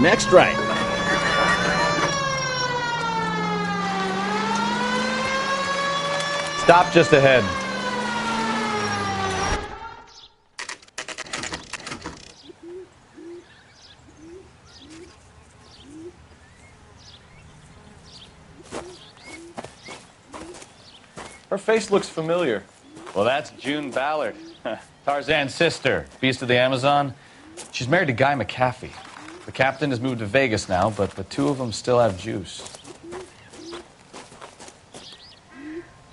Next right. Stop just ahead. Her face looks familiar. Well, that's June Ballard, Tarzan's sister, beast of the Amazon. She's married to Guy McAfee. The captain has moved to Vegas now, but the two of them still have juice.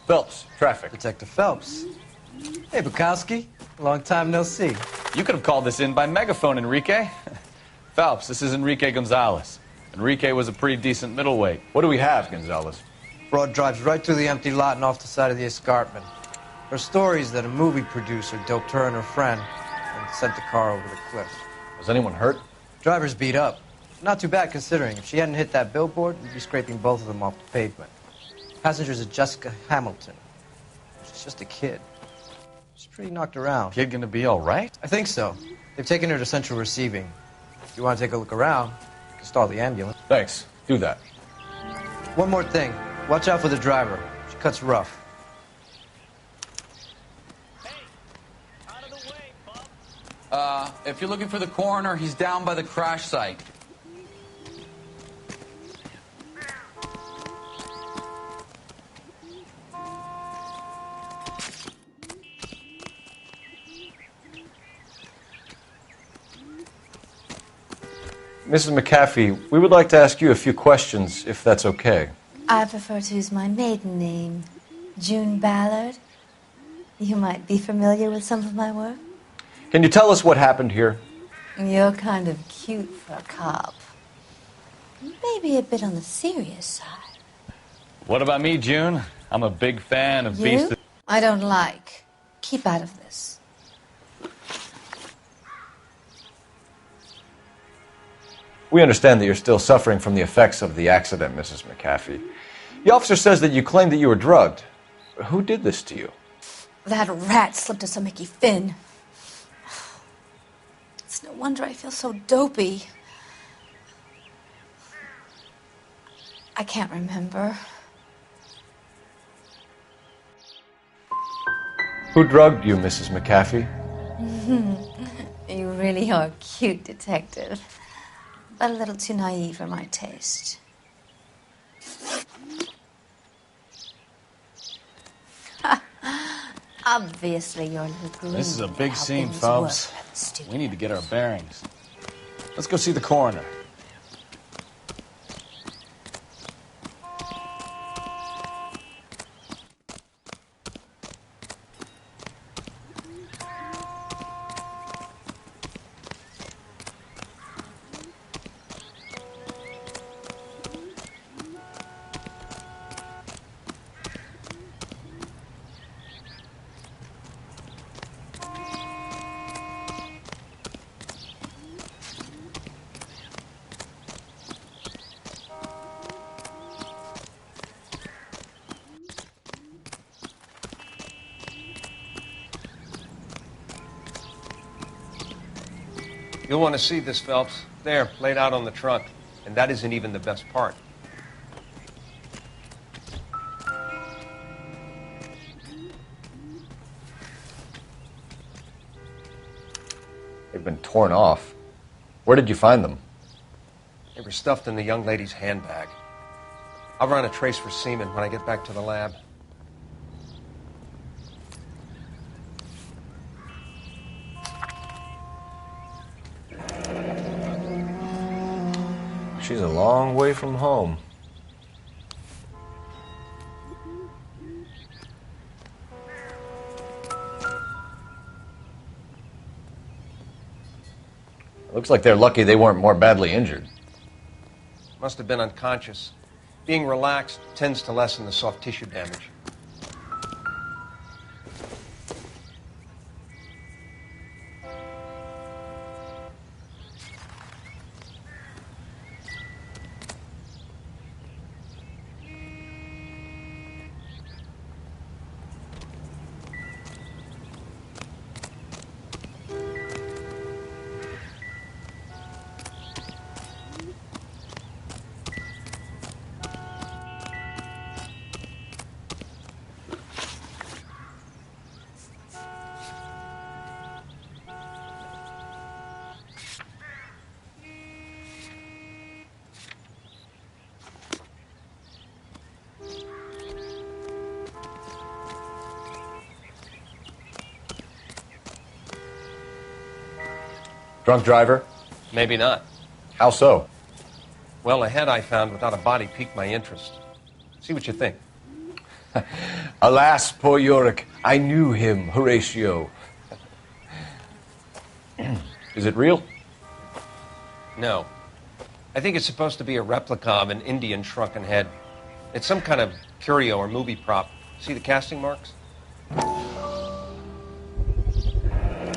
Phelps, traffic. Detective Phelps. Hey, Bukowski. Long time no see. You could have called this in by megaphone, Enrique. Phelps, this is Enrique Gonzalez. Enrique was a pretty decent middleweight. What do we have, Gonzalez? Broad drives right through the empty lot and off the side of the escarpment. Her story is that a movie producer doped her and her friend and sent the car over the cliff. Was anyone hurt? Driver's beat up. Not too bad considering. If she hadn't hit that billboard, we'd be scraping both of them off the pavement. Passenger's a Jessica Hamilton. She's just a kid. She's pretty knocked around. Kid gonna be all right? I think so. They've taken her to central receiving. If you want to take a look around, you can stall the ambulance. Thanks. Do that. One more thing. Watch out for the driver. She cuts rough. Hey, out of the way, bub. If you're looking for the coroner, he's down by the crash site. Mrs. McAfee, we would like to ask you a few questions, if that's okay. I prefer to use my maiden name, June Ballard. You might be familiar with some of my work. Can you tell us what happened here? You're kind of cute for a cop. Maybe a bit on the serious side. What about me, June? I'm a big fan of You? I don't like. Keep out of this. We understand that you're still suffering from the effects of the accident, Mrs. McAfee. The officer says that you claimed that you were drugged. Who did this to you? That rat slipped us a Mickey Finn. It's no wonder I feel so dopey. I can't remember. Who drugged you, Mrs. McAfee? You really are a cute detective. But a little too naive for my taste. Obviously, you're a little green. This is a big to scene, help things Phelps. work at the studio. We need to get our bearings. Let's go see the coroner. You'll want to see this, Phelps. There, laid out on the trunk. And that isn't even the best part. They've been torn off. Where did you find them? They were stuffed in the young lady's handbag. I'll run a trace for semen when I get back to the lab. She's a long way from home. Looks like they're lucky they weren't more badly injured. Must have been unconscious. Being relaxed tends to lessen the soft tissue damage. Drunk driver? Maybe not. How so? Well, a head I found without a body piqued my interest. See what you think. Alas, poor Yorick, I knew him, Horatio. Is it real? No. I think it's supposed to be a replica of an Indian shrunken head. It's some kind of curio or movie prop. See the casting marks?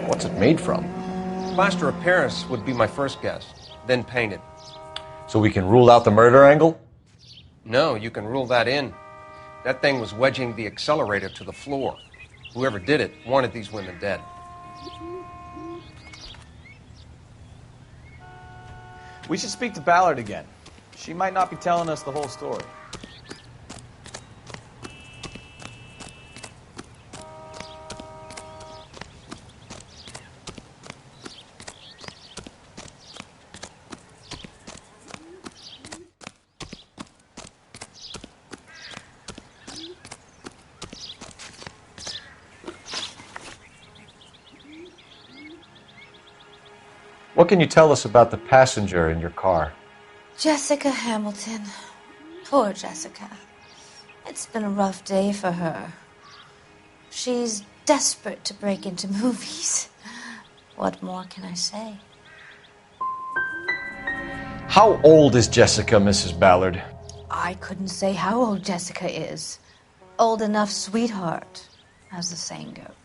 What's it made from? Plaster of Paris would be my first guess, then painted. So we can rule out the murder angle? No, you can rule that in. That thing was wedging the accelerator to the floor. Whoever did it wanted these women dead. We should speak to Ballard again. She might not be telling us the whole story. What can you tell us about the passenger in your car? Jessica Hamilton. Poor Jessica. It's been a rough day for her. She's desperate to break into movies. What more can I say? How old is Jessica, Mrs. Ballard? I couldn't say how old Jessica is. Old enough, sweetheart, as the saying goes.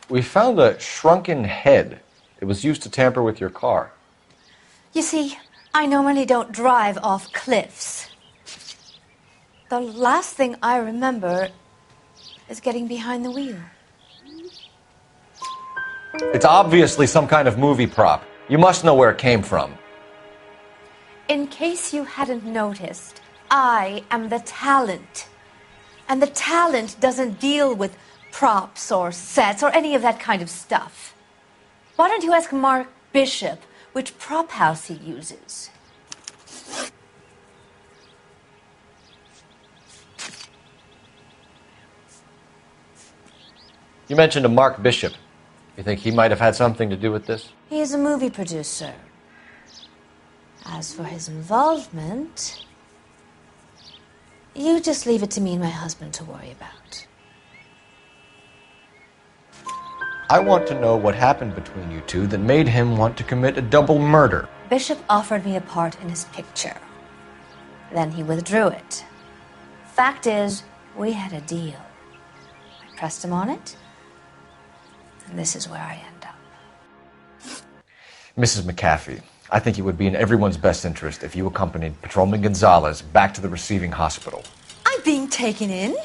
We found a shrunken head. It was used to tamper with your car. You see, I normally don't drive off cliffs. The last thing I remember is getting behind the wheel. It's obviously some kind of movie prop. You must know where it came from. In case you hadn't noticed, I am the talent. And the talent doesn't deal with props or sets or any of that kind of stuff. Why don't you ask Mark Bishop which prop house he uses? You mentioned a Mark Bishop. You think he might have had something to do with this? He is a movie producer. As for his involvement, you just leave it to me and my husband to worry about. I want to know what happened between you two that made him want to commit a double murder. Bishop offered me a part in his picture. Then he withdrew it. Fact is, we had a deal. I pressed him on it, and this is where I end up. Mrs. McAfee, I think it would be in everyone's best interest if you accompanied Patrolman Gonzalez back to the receiving hospital. I'm being taken in?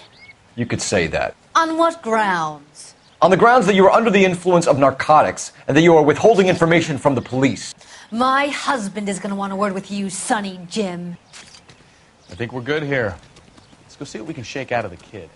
You could say that. On what grounds? On the grounds that you are under the influence of narcotics and that you are withholding information from the police. My husband is going to want a word with you, Sonny Jim. I think we're good here. Let's go see what we can shake out of the kid.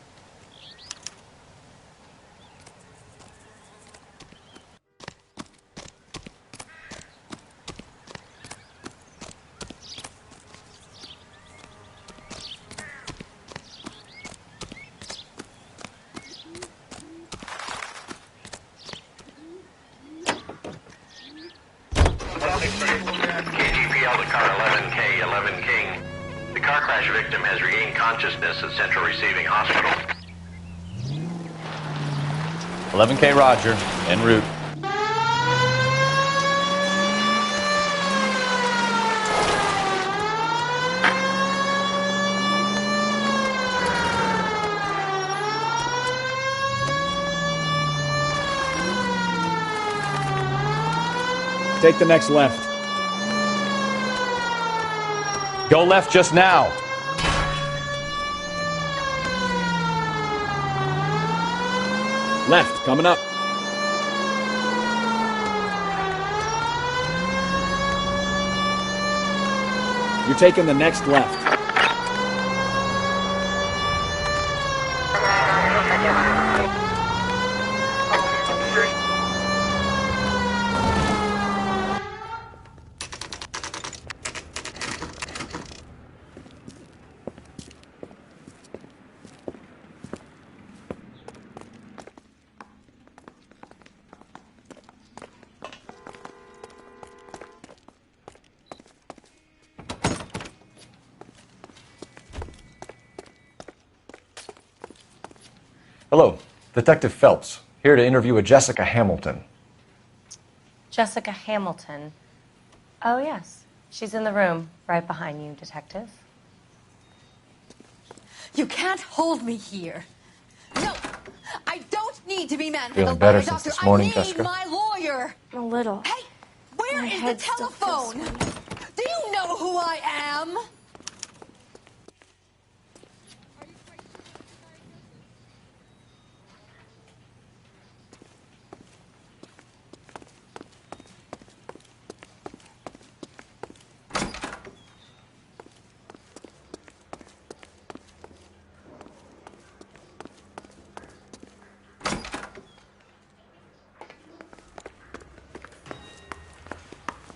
KGPL to car 11K, 11 King. The car crash victim has regained consciousness at Central Receiving Hospital. 11K Roger, en route. Take the next left. Go left just now. Left, coming up. You're taking the next left. Hello, Detective Phelps, here to interview a Jessica Hamilton. Jessica Hamilton. Oh, yes. She's in the room right behind you, Detective. You can't hold me here. No, I don't need to be Feeling manhandled better by a since doctor. this morning, I need Jessica? my lawyer. A little. Hey, where My is the head still feels telephone? Do you know who I am?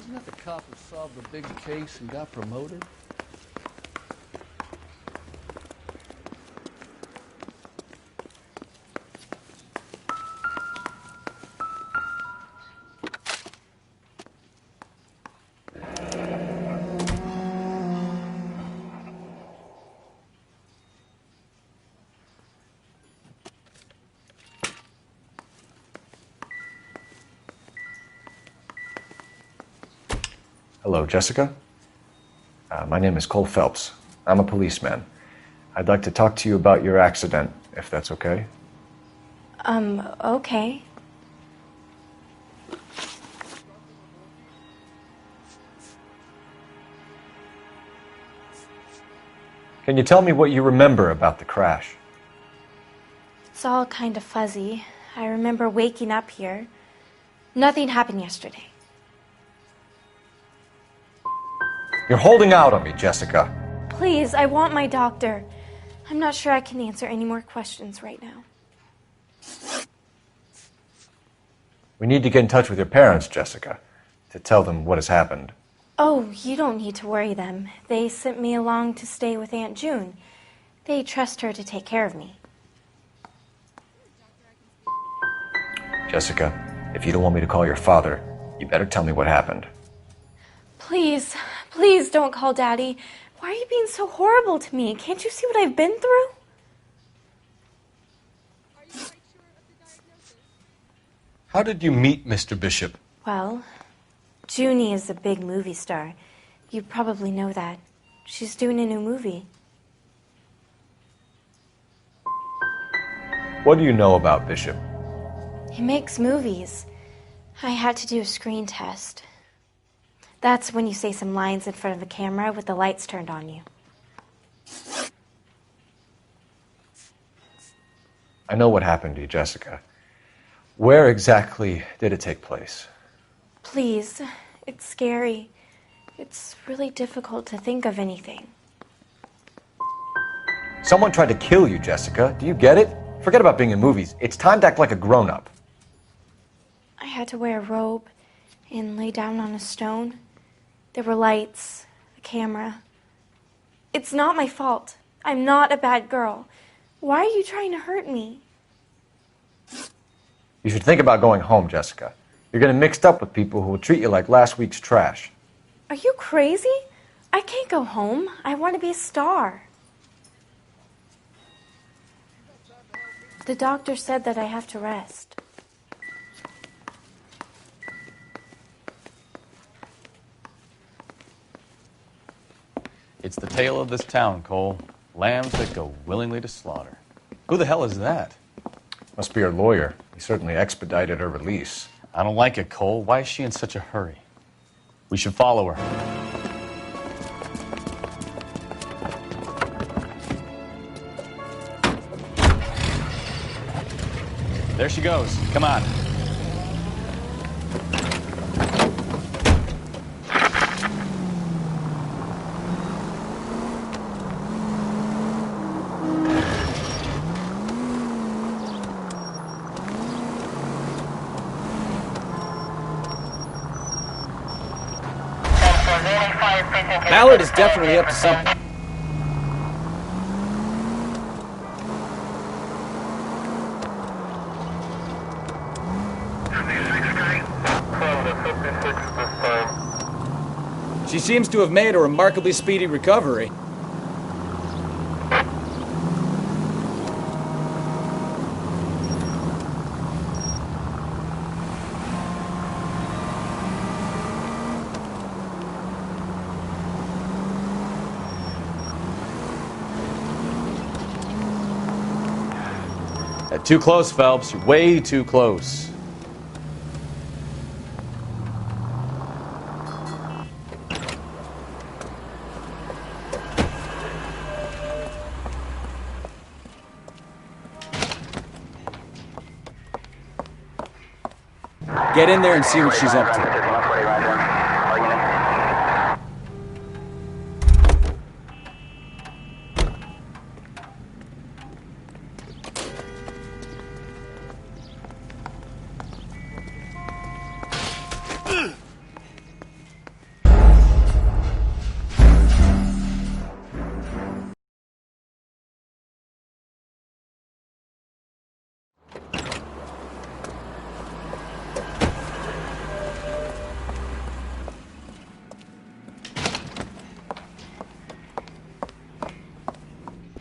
Isn't that the cop who solved the big case and got promoted? Hello, Jessica. My name is Cole Phelps. I'm a policeman. I'd like to talk to you about your accident, if that's okay. Okay. Can you tell me what you remember about the crash? It's all kind of fuzzy. I remember waking up here. Nothing happened yesterday. You're holding out on me, Jessica. Please, I want my doctor. I'm not sure I can answer any more questions right now. We need to get in touch with your parents, Jessica, to tell them what has happened. Oh, you don't need to worry them. They sent me along to stay with Aunt June. They trust her to take care of me. Jessica, if you don't want me to call your father, you better tell me what happened. Please, please don't call Daddy. Why are you being so horrible to me? Can't you see what I've been through? How did you meet Mr. Bishop? Well, Junie is a big movie star. You probably know that. She's doing a new movie. What do you know about Bishop? He makes movies. I had to do a screen test. That's when you say some lines in front of a camera with the lights turned on you. I know what happened to you, Jessica. Where exactly did it take place? Please, it's scary. It's really difficult to think of anything. Someone tried to kill you, Jessica. Do you get it? Forget about being in movies. It's time to act like a grown-up. I had to wear a robe and lay down on a stone. There were lights, a camera. It's not my fault. I'm not a bad girl. Why are you trying to hurt me? You should think about going home, Jessica. You're getting mixed up with people who will treat you like last week's trash. Are you crazy? I can't go home. I want to be a star. The doctor said that I have to rest. It's the tale of this town, Cole. Lambs that go willingly to slaughter. Who the hell is that? Must be her lawyer. He certainly expedited her release. I don't like it, Cole. Why is she in such a hurry? We should follow her. There she goes. Come on. Ballard is definitely up to something. She seems to have made a remarkably speedy recovery. Too close, Phelps. You're way too close. Get in there and see what she's up to.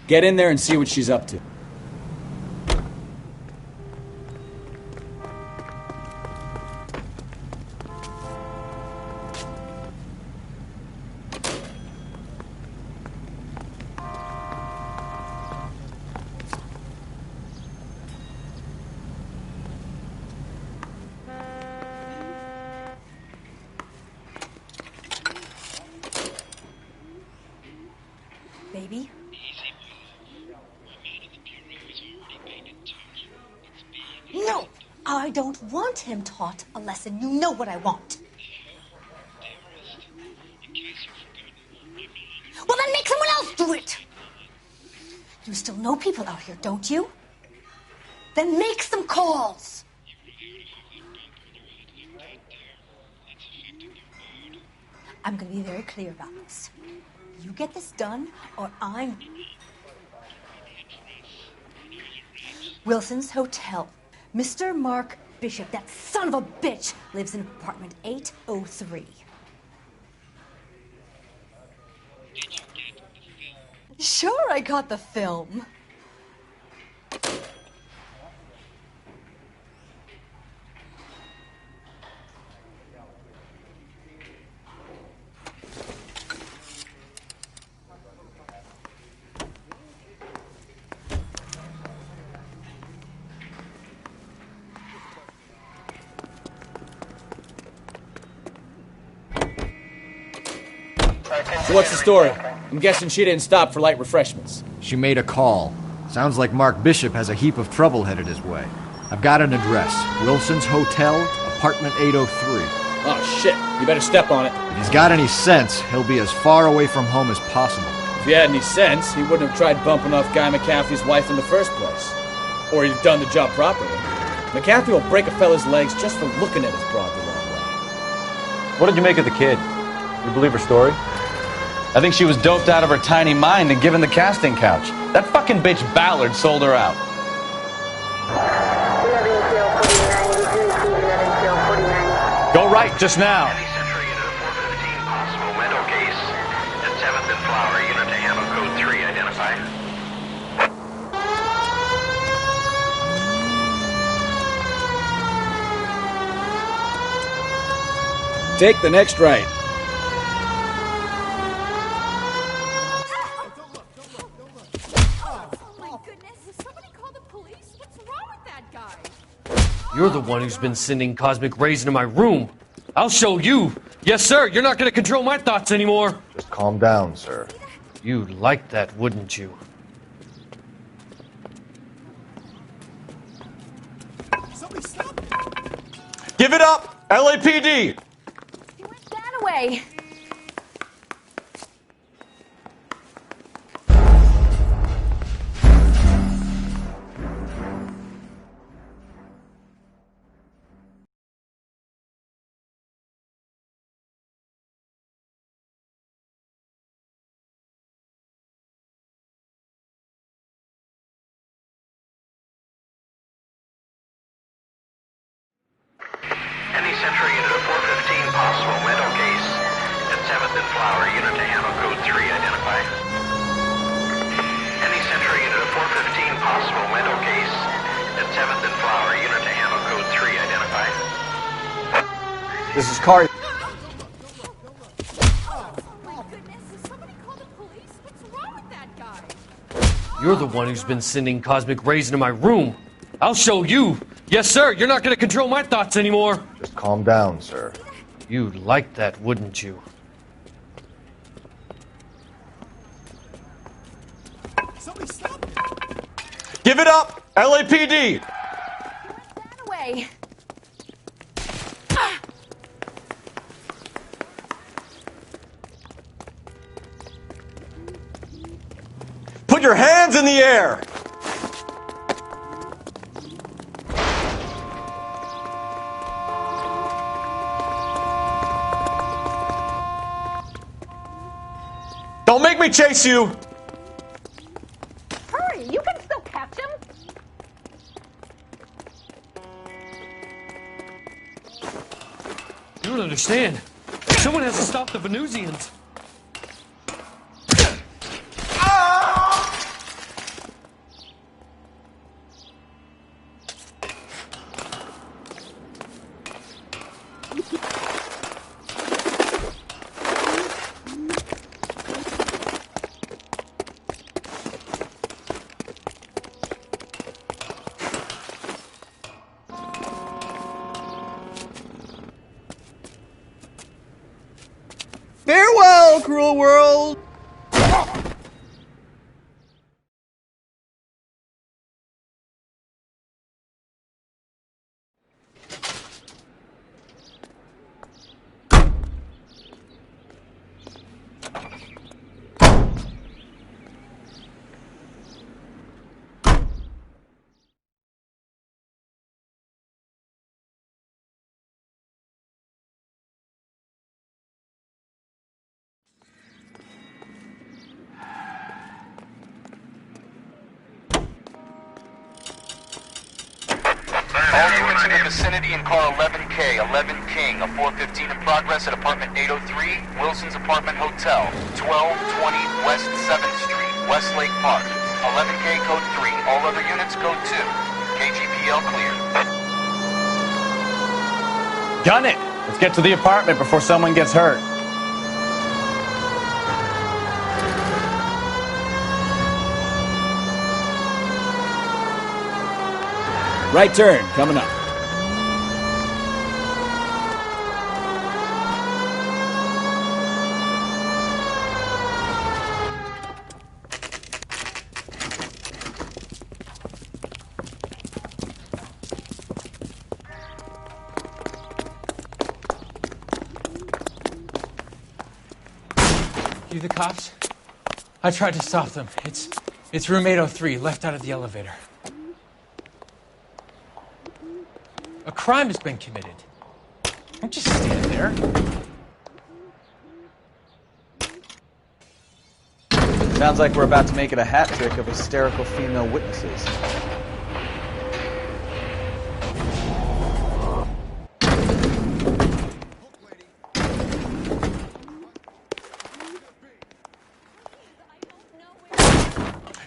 Get in there and see what she's up to. Baby? No! I don't want him taught a lesson. You know what I want. Well, then make someone else do it! You still know people out here, don't you? Then make some calls! I'm going to be very clear about this. You get this done, or I'm... Wilson's Hotel. Mr. Mark Bishop, that son of a bitch, lives in apartment 803. Sure, I got the film. So what's the story? I'm guessing she didn't stop for light refreshments. She made a call. Sounds like Mark Bishop has a heap of trouble headed his way. I've got an address. Wilson's Hotel, apartment 803. Oh, shit. You better step on it. If he's got any sense, he'll be as far away from home as possible. If he had any sense, he wouldn't have tried bumping off Guy McCaffrey's wife in the first place. Or he'd have done the job properly. McCaffrey will break a fella's legs just for looking at his broad the wrong way. What did you make of the kid? You believe her story? I think she was doped out of her tiny mind and given the casting couch. That fucking bitch Ballard sold her out. Go right just now. Any Central Unit of 415, possible mental case. At 7th and Flower, unit to handle code 3, identify. Take the next right. You're the one who's been sending cosmic rays into my room. I'll show you. Yes, sir. You're not going to control my thoughts anymore. Just calm down, sir. You'd like that, wouldn't you? Give it up! LAPD! He went that way. Any Central Unit of 415, possible mental case. At 7th and Flower, unit to handle code 3, identify. Any Central Unit of 415, possible mental case. At 7th and Flower, unit to handle code 3, identify. This is Car. You're the one who's been sending cosmic rays into my room. I'll show you. Yes, sir. You're not going to control my thoughts anymore. Just calm down, sir. You'd like that, wouldn't you? Somebody stop it! Give it up! LAPD! Run away. Put your hands in the air! Don't make me chase you! Hurry, you can still catch him. You don't understand. Someone has to stop the Venusians. Farewell, cruel world! All units in the vicinity in car 11K, 11 King, a 415 in progress at apartment 803, Wilson's Apartment Hotel, 1220 West 7th Street, Westlake Park. 11K code 3, all other units code 2. KGPL cleared. Gun it! Let's get to the apartment before someone gets hurt. Right turn, coming up. You the cops? I tried to stop them. It's room 803, left out of the elevator. A crime has been committed. Don't just stand there. Sounds like we're about to make it a hat trick of hysterical female witnesses.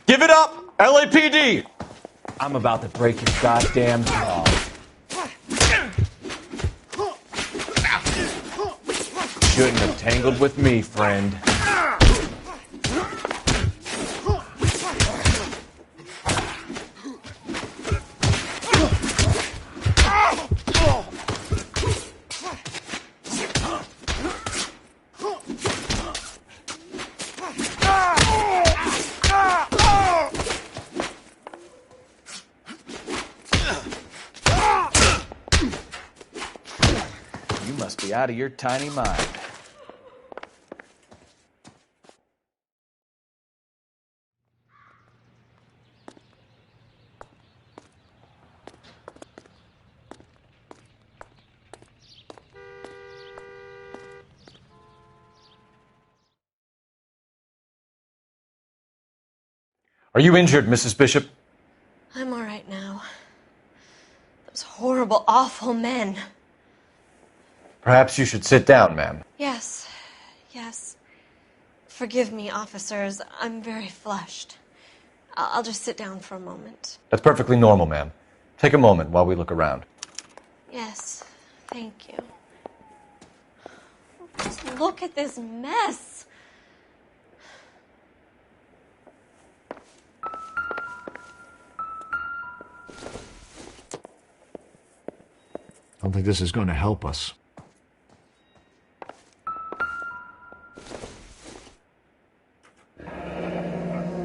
Give it up! LAPD! I'm about to break your goddamn jaw. Shouldn't have tangled with me, friend. You must be out of your tiny mind. Are you injured, Mrs. Bishop? I'm all right now. Those horrible, awful men. Perhaps you should sit down, ma'am. Yes. Forgive me, officers. I'm very flushed. I'll just sit down for a moment. That's perfectly normal, ma'am. Take a moment while we look around. Yes, thank you. Just look at this mess. I don't think this is going to help us.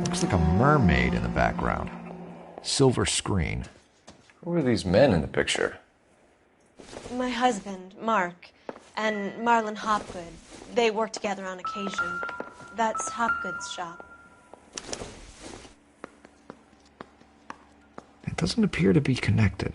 Looks like a mermaid in the background. Silver screen. Who are these men in the picture? My husband, Mark, and Marlon Hopgood. They work together on occasion. That's Hopgood's shop. It doesn't appear to be connected.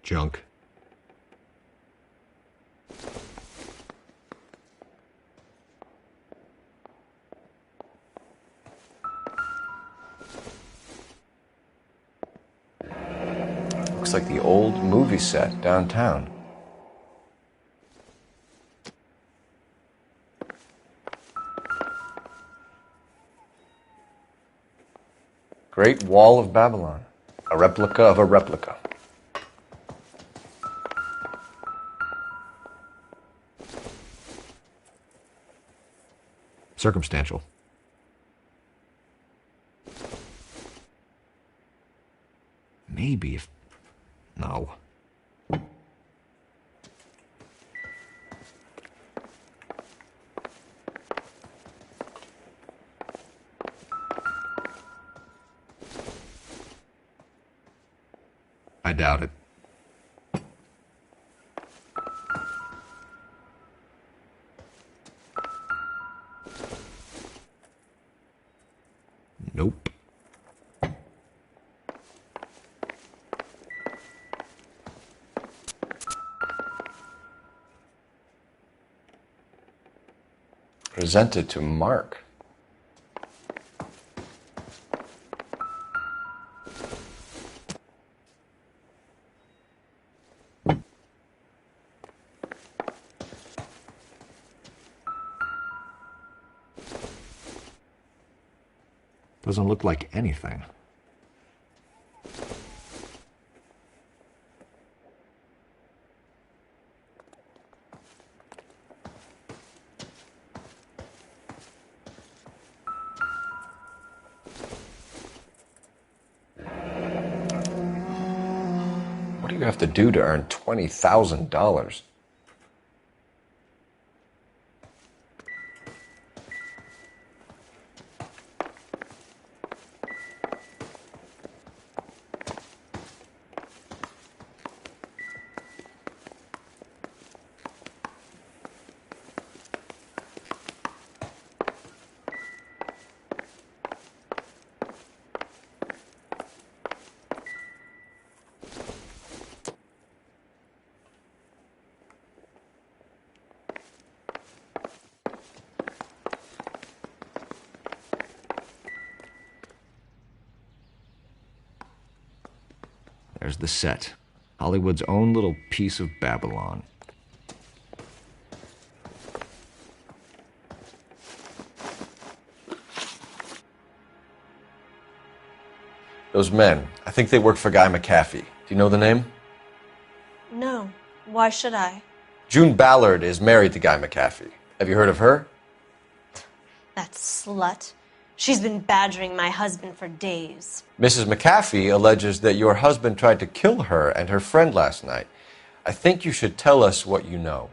Junk. Looks like the old movie set downtown. Great Wall of Babylon. A replica of a replica. Circumstantial. Maybe if... No. I doubt it. Nope. Presented to Mark. Doesn't look like anything. What do you have to do to earn $20,000? There's the set. Hollywood's own little piece of Babylon. Those men, I think they work for Guy McAfee. Do you know the name? No. Why should I? June Ballard is married to Guy McAfee. Have you heard of her? That slut. She's been badgering my husband for days. Mrs. McAfee alleges that your husband tried to kill her and her friend last night. I think you should tell us what you know.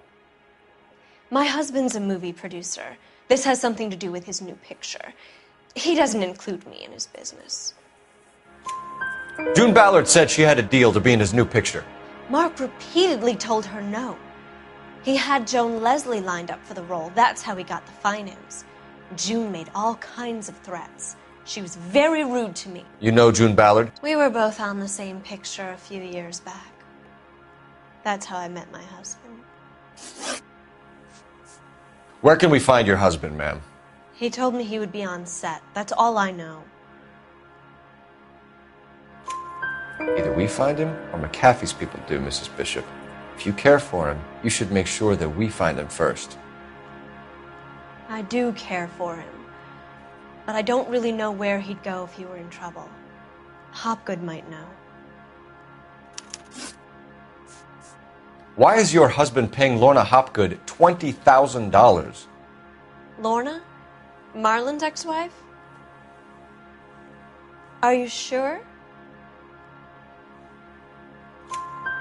My husband's a movie producer. This has something to do with his new picture. He doesn't include me in his business. June Ballard said she had a deal to be in his new picture. Mark repeatedly told her no. He had Joan Leslie lined up for the role. That's how he got the finance. June made all kinds of threats. She was very rude to me. You know June Ballard? We were both on the same picture a few years back. That's how I met my husband. Where can we find your husband, ma'am? He told me he would be on set. That's all I know. Either we find him or McAfee's people do, Mrs. Bishop. If you care for him, you should make sure that we find him first. I do care for him, but I don't really know where he'd go if he were in trouble. Hopgood might know. Why is your husband paying Lorna Hopgood $20,000? Lorna? Marlon's ex-wife? Are you sure?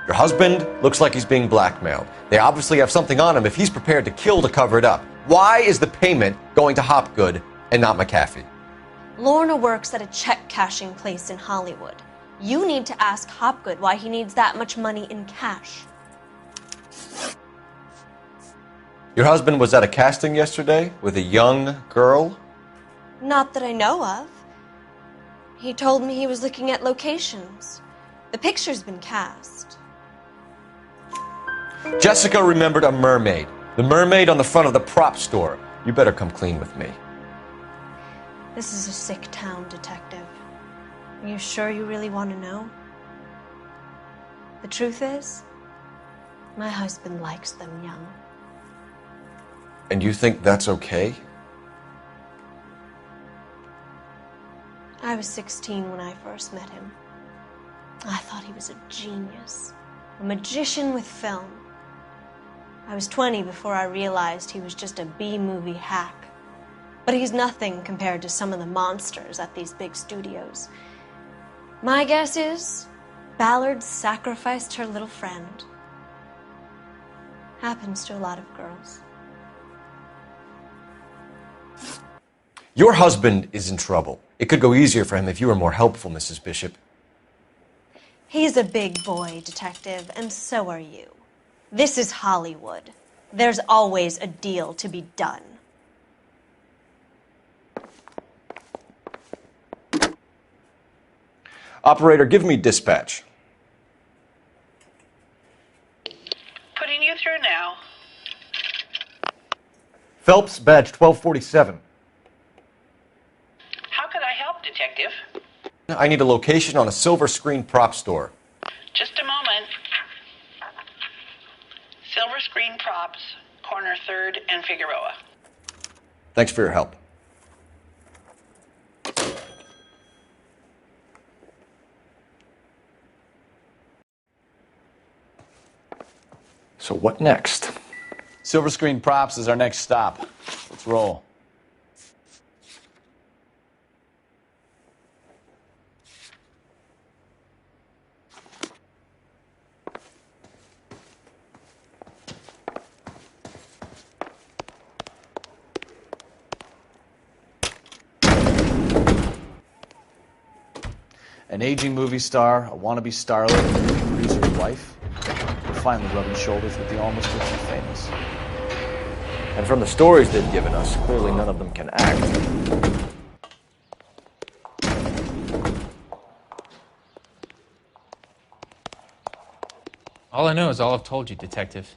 Your husband looks like he's being blackmailed. They obviously have something on him if he's prepared to kill to cover it up. Why is the payment going to Hopgood and not McAfee? Lorna works at a check-cashing place in Hollywood. You need to ask Hopgood why he needs that much money in cash. Your husband was at a casting yesterday with a young girl? Not that I know of. He told me he was looking at locations. The picture's been cast. Jessica remembered a mermaid. The mermaid on the front of the prop store. You better come clean with me. This is a sick town, Detective. Are you sure you really want to know? The truth is, my husband likes them young. And you think that's okay? I was 16 when I first met him. I thought he was a genius, a magician with film. I was 20 before I realized he was just a B-movie hack. But he's nothing compared to some of the monsters at these big studios. My guess is Ballard sacrificed her little friend. Happens to a lot of girls. Your husband is in trouble. It could go easier for him if you were more helpful, Mrs. Bishop. He's a big boy, Detective, and so are you. This is Hollywood. There's always a deal to be done. Operator, give me dispatch. Putting you through now. Phelps, badge 1247. How could I help, Detective? I need a location on a silver screen prop store. Just a moment. Silver Screen Props, corner 3rd and Figueroa. Thanks for your help. So what next? Silver Screen Props is our next stop. Let's roll. An aging movie star, a wannabe starlet, a producer's wife. We're finally rubbing shoulders with the almost rich and famous. And from the stories they've given us, clearly none of them can act. All I know is all I've told you, Detective.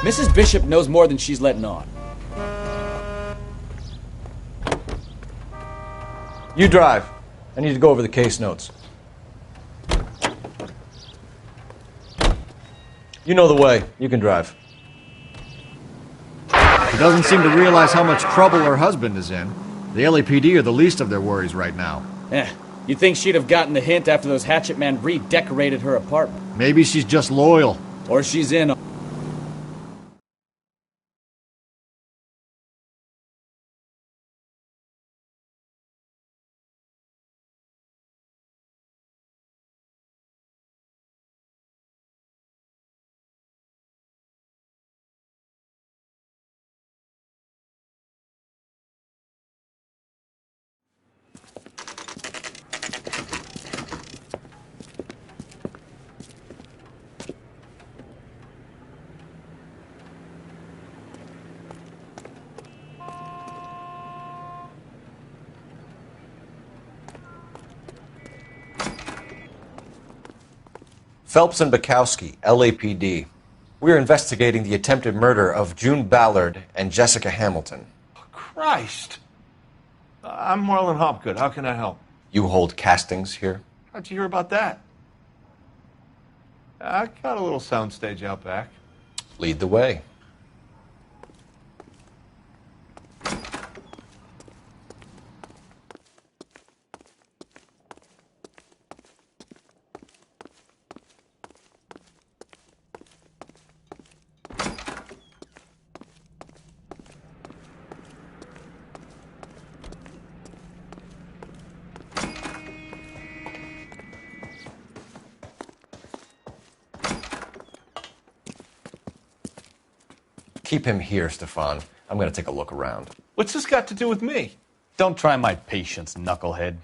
Mrs. Bishop knows more than she's letting on. You drive. I need to go over the case notes. You know the way. You can drive. She doesn't seem to realize how much trouble her husband is in. The LAPD are the least of their worries right now. You'd think she'd have gotten the hint after those hatchet men redecorated her apartment. Maybe she's just loyal. Or she's in. Phelps and Bukowski, LAPD. We're investigating the attempted murder of June Ballard and Jessica Hamilton. Christ! I'm Marlon Hopgood. How can I help? You hold castings here? How'd you hear about that? I got a little soundstage out back. Lead the way. Keep him here, Stefan. I'm going to take a look around. What's this got to do with me? Don't try my patience, knucklehead.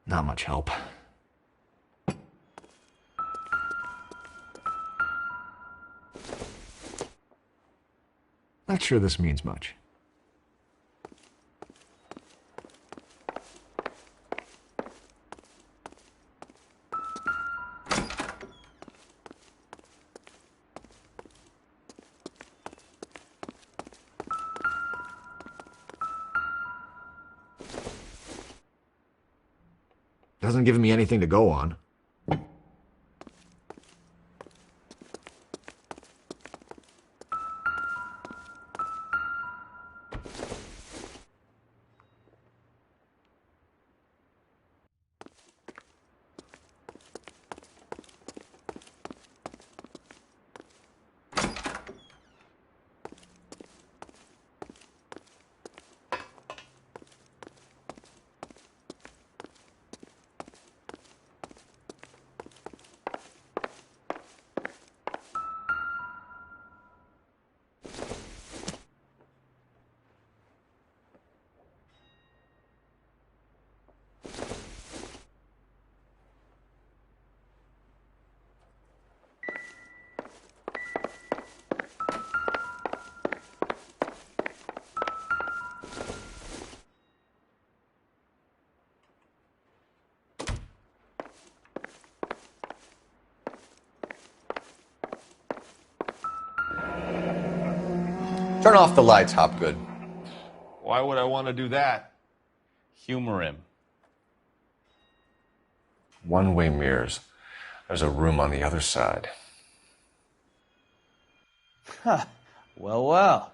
Not much help. Not sure this means much. Doesn't give me anything to go on. Turn off the lights, Hopgood. Why would I want to do that? Humor him. One-way mirrors. There's a room on the other side. Huh. Well.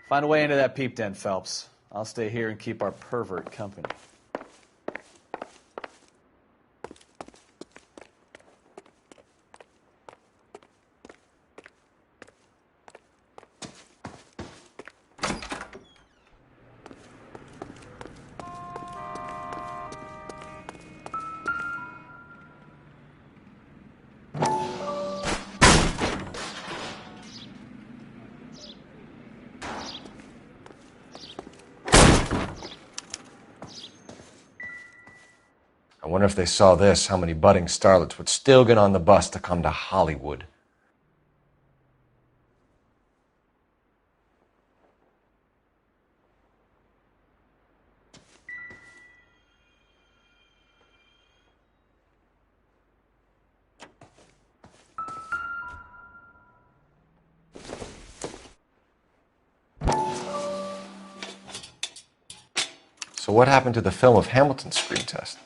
Find a way into that peep den, Phelps. I'll stay here and keep our pervert company. I wonder if they saw this, how many budding starlets would still get on the bus to come to Hollywood. So what happened to the film of Hamilton's screen test?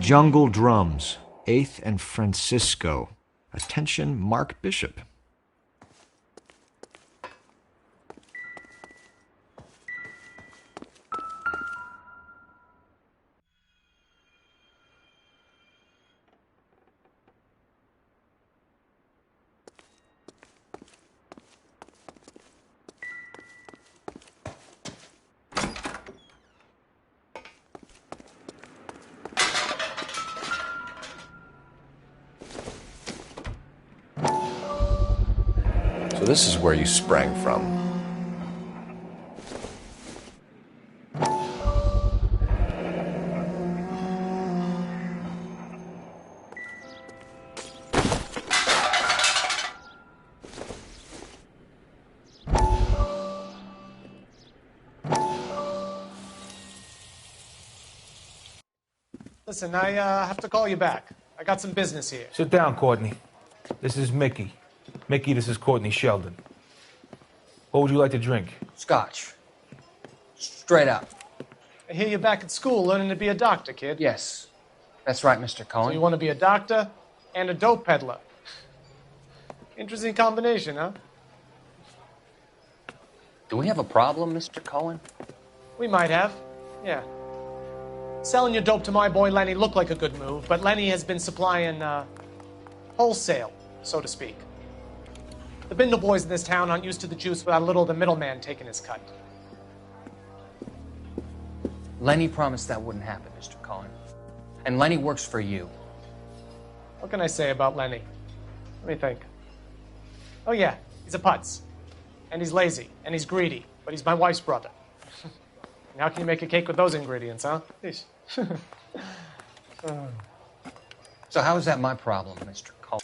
Jungle Drums, 8th and Francisco. Attention, Mark Bishop. So this is where you sprang from. Listen, I have to call you back. I got some business here. Sit down, Courtney. This is Mickey. Mickey, this is Courtney Sheldon. What would you like to drink? Scotch. Straight up. I hear you're back at school learning to be a doctor, kid. Yes. That's right, Mr. Cohen. So you want to be a doctor and a dope peddler. Interesting combination, huh? Do we have a problem, Mr. Cohen? We might have, yeah. Selling your dope to my boy Lenny looked like a good move, but Lenny has been supplying, wholesale, so to speak. The Bindle boys in this town aren't used to the juice without a little of the middleman taking his cut. Lenny promised that wouldn't happen, Mr. Cohen. And Lenny works for you. What can I say about Lenny? Let me think. Oh yeah, he's a putz. And he's lazy, and he's greedy, but he's my wife's brother. And how can you make a cake with those ingredients, huh? So how is that my problem, Mr. Cohen?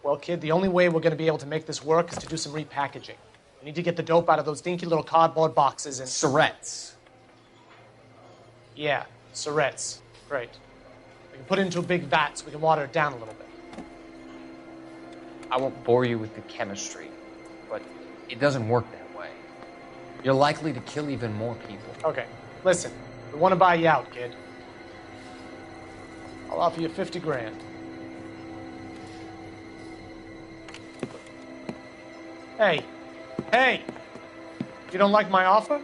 Well, kid, the only way we're going to be able to make this work is to do some repackaging. We need to get the dope out of those dinky little cardboard boxes and... Surrettes. Yeah, Surrettes. Great. We can put it into a big vat so we can water it down a little bit. I won't bore you with the chemistry, but it doesn't work that way. You're likely to kill even more people. Okay, listen. We want to buy you out, kid. I'll offer you 50 grand. Hey, hey! You don't like my offer?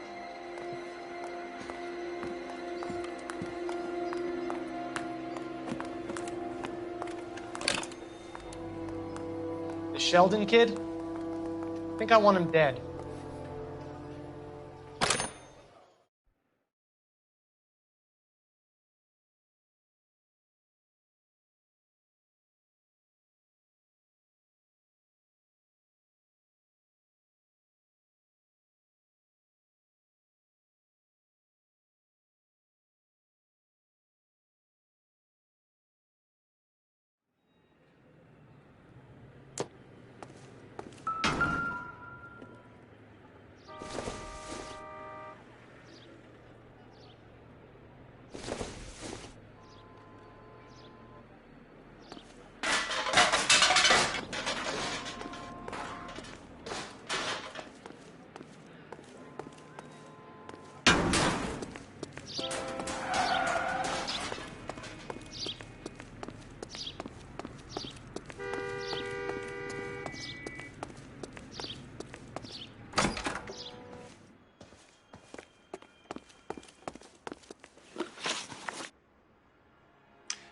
The Sheldon kid? I think I want him dead.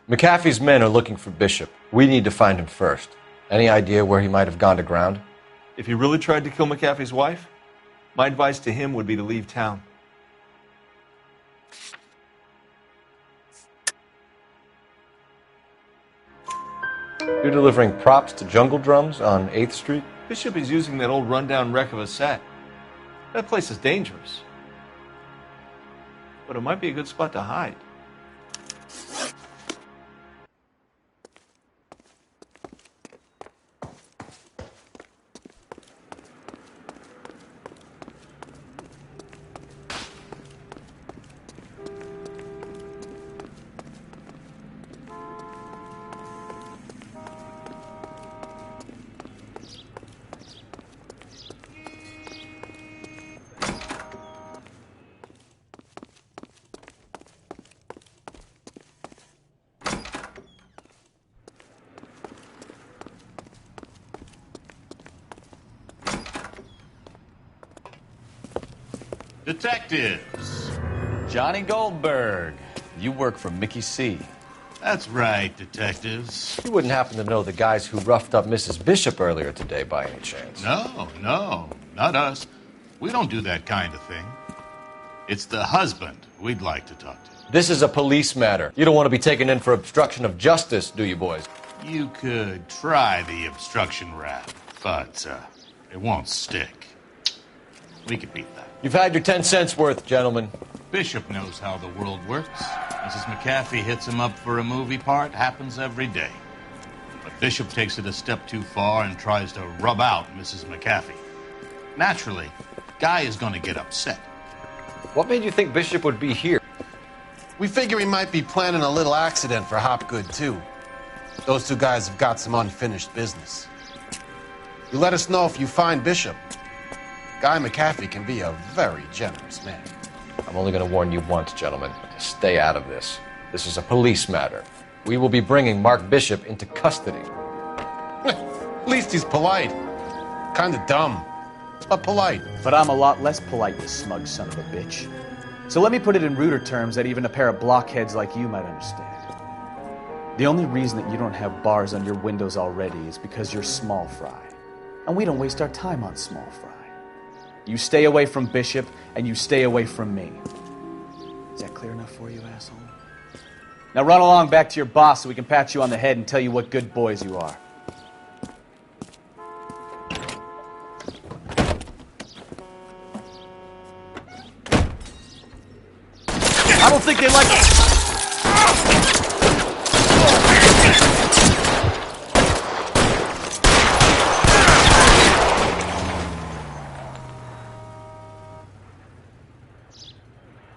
McAfee's men are looking for Bishop. We need to find him first. Any idea where he might have gone to ground? If he really tried to kill McAfee's wife, my advice to him would be to leave town. You're delivering props to Jungle Drums on 8th Street? Bishop is using that old rundown wreck of a set. That place is dangerous. But it might be a good spot to hide. Detectives. Johnny Goldberg. You work for Mickey C. That's right, detectives. You wouldn't happen to know the guys who roughed up Mrs. Bishop earlier today by any chance? No, not us. We don't do that kind of thing. It's the husband we'd like to talk to. This is a police matter. You don't want to be taken in for obstruction of justice, do you, boys? You could try the obstruction rap, but it won't stick. We could beat that. You've had your 10 cents worth, gentlemen. Bishop knows how the world works. Mrs. McAfee hits him up for a movie part. Happens every day. But Bishop takes it a step too far and tries to rub out Mrs. McAfee. Naturally, Guy is going to get upset. What made you think Bishop would be here? We figure he might be planning a little accident for Hopgood, too. Those two guys have got some unfinished business. You let us know if you find Bishop. Guy McAfee can be a very generous man. I'm only going to warn you once, gentlemen. Stay out of this. This is a police matter. We will be bringing Mark Bishop into custody. At least he's polite. Kind of dumb, but polite. But I'm a lot less polite, you smug son of a bitch. So let me put it in ruder terms that even a pair of blockheads like you might understand. The only reason that you don't have bars on your windows already is because you're small fry. And we don't waste our time on small fry. You stay away from Bishop, and you stay away from me. Is that clear enough for you, asshole? Now run along back to your boss so we can pat you on the head and tell you what good boys you are. I don't think they like it.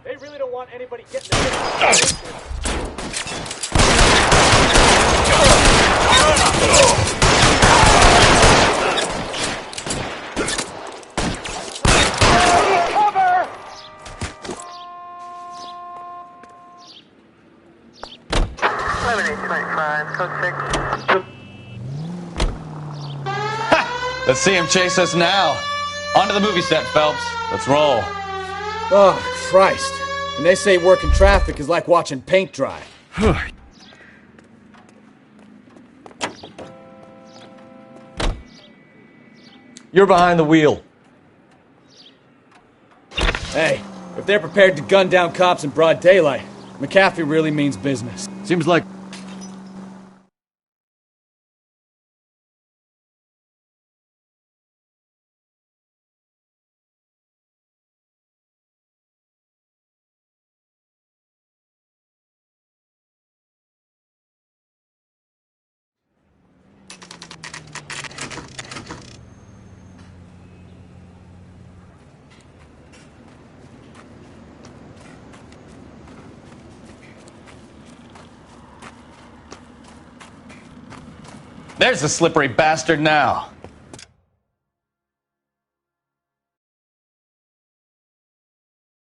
They really don't want anybody getting it. Let's see him chase us now. Onto the movie set, Phelps. Let's roll. Oh, Christ. And they say working traffic is like watching paint dry. You're behind the wheel. Hey, if they're prepared to gun down cops in broad daylight, McAfee really means business. Seems like There's the slippery bastard now.